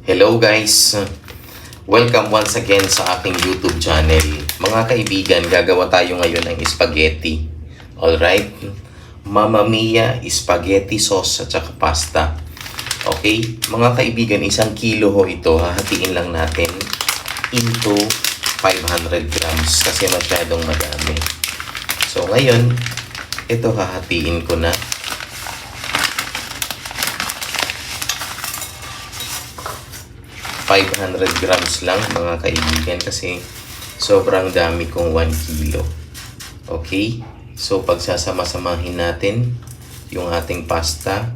Hello guys! Welcome once again sa aking YouTube channel. Mga kaibigan, gagawa tayo ngayon ng spaghetti. Alright? Mamma Mia spaghetti sauce at saka pasta. Okay? Mga kaibigan, 1 kilo ho ito. Hahatiin lang natin into 500 grams kasi masyadong madami. So ngayon, ito hahatiin ko na. 500 grams lang mga kaibigan kasi sobrang dami kong 1 kilo. Okay? So pagsasama-samahin natin yung ating pasta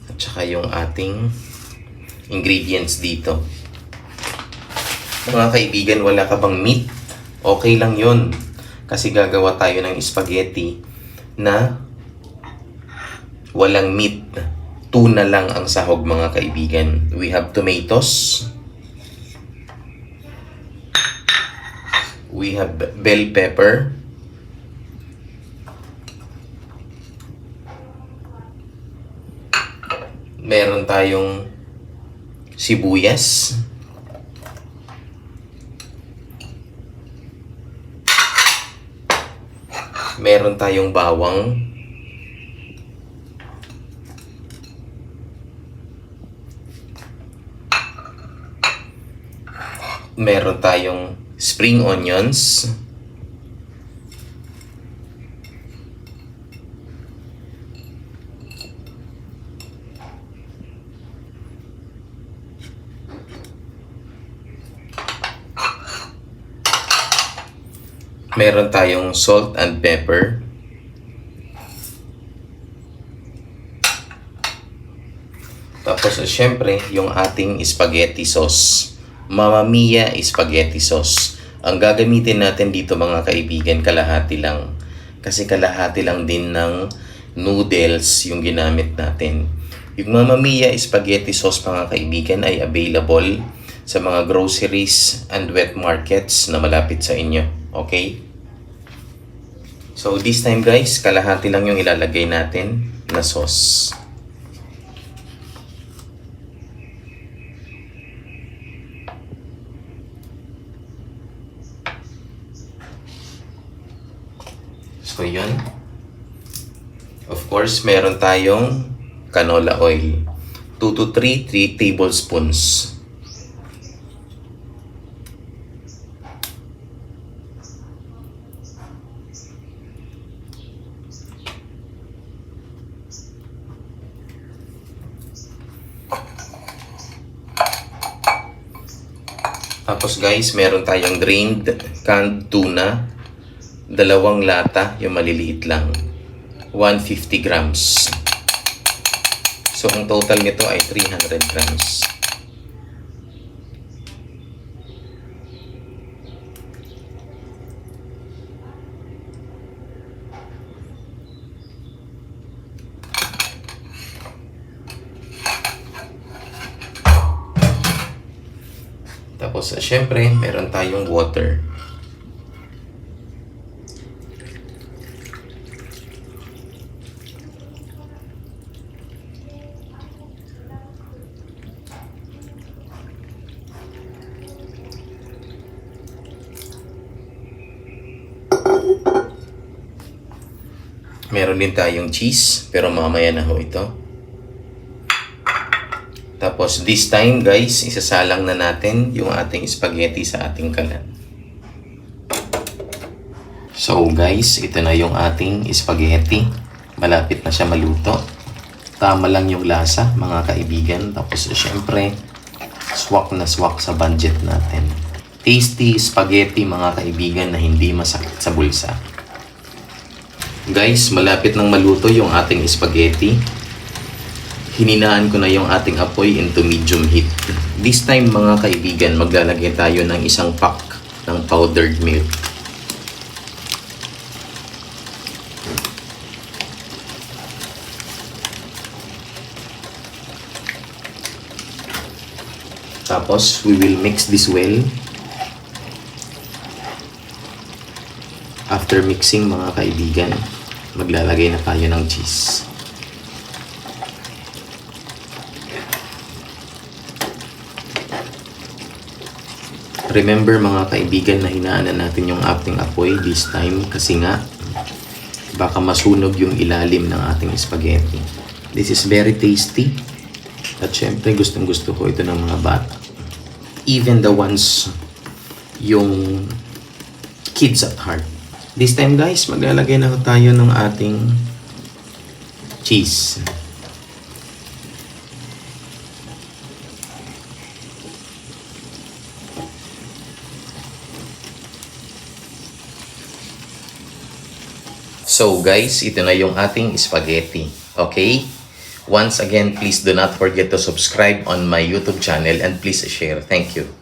at saka yung ating ingredients dito. Mga kaibigan, wala ka bang meat? Okay lang yun. Kasi gagawa tayo ng spaghetti na walang meat. Tuna lang ang sahog mga kaibigan. We have tomatoes. We have bell pepper. Meron tayong sibuyas. Meron tayong bawang. Meron tayong spring onions. Meron tayong salt and pepper. Tapos, syempre, yung ating spaghetti sauce. Mamma Mia spaghetti sauce. Ang gagamitin natin dito mga kaibigan, kalahati lang. Kasi kalahati lang din ng noodles yung ginamit natin. Yung Mamma Mia spaghetti sauce mga kaibigan ay available sa mga groceries and wet markets na malapit sa inyo. Okay? So this time guys, kalahati lang yung ilalagay natin na sauce. So yun. Of course, meron tayong canola oil. 2 to 3 tablespoons. Tapos guys, meron tayong drained canned tuna. 2 lata, yung maliliit lang. 150 grams. So, ang total nito ay 300 grams. Tapos, syempre, meron tayong water. Meron din tayong cheese, pero mamaya na ho ito. Tapos this time guys, isasalang na natin yung ating spaghetti sa ating kalan. So guys, ito na yung ating spaghetti. Malapit na siya maluto. Tama lang yung lasa mga kaibigan. Tapos syempre, swak na swak sa budget natin. Tasty spaghetti mga kaibigan na hindi masakit sa bulsa. Guys, malapit nang maluto yung ating spaghetti. Hininaan ko na yung ating apoy into medium heat. This time mga kaibigan, maglalagay tayo ng 1 pack ng powdered milk. Tapos, we will mix this well. After mixing mga kaibigan, maglalagay na tayo ng cheese. Remember mga kaibigan na hinaanan natin yung ating apoy this time kasi nga baka masunog yung ilalim ng ating spaghetti. This is very tasty. At syempre gustong gusto ko ito ng mga bata. Even the ones yung kids at heart. This time guys, maglalagay na tayo ng ating cheese. So guys, ito na yung ating spaghetti. Okay? Once again, please do not forget to subscribe on my YouTube channel and please share. Thank you.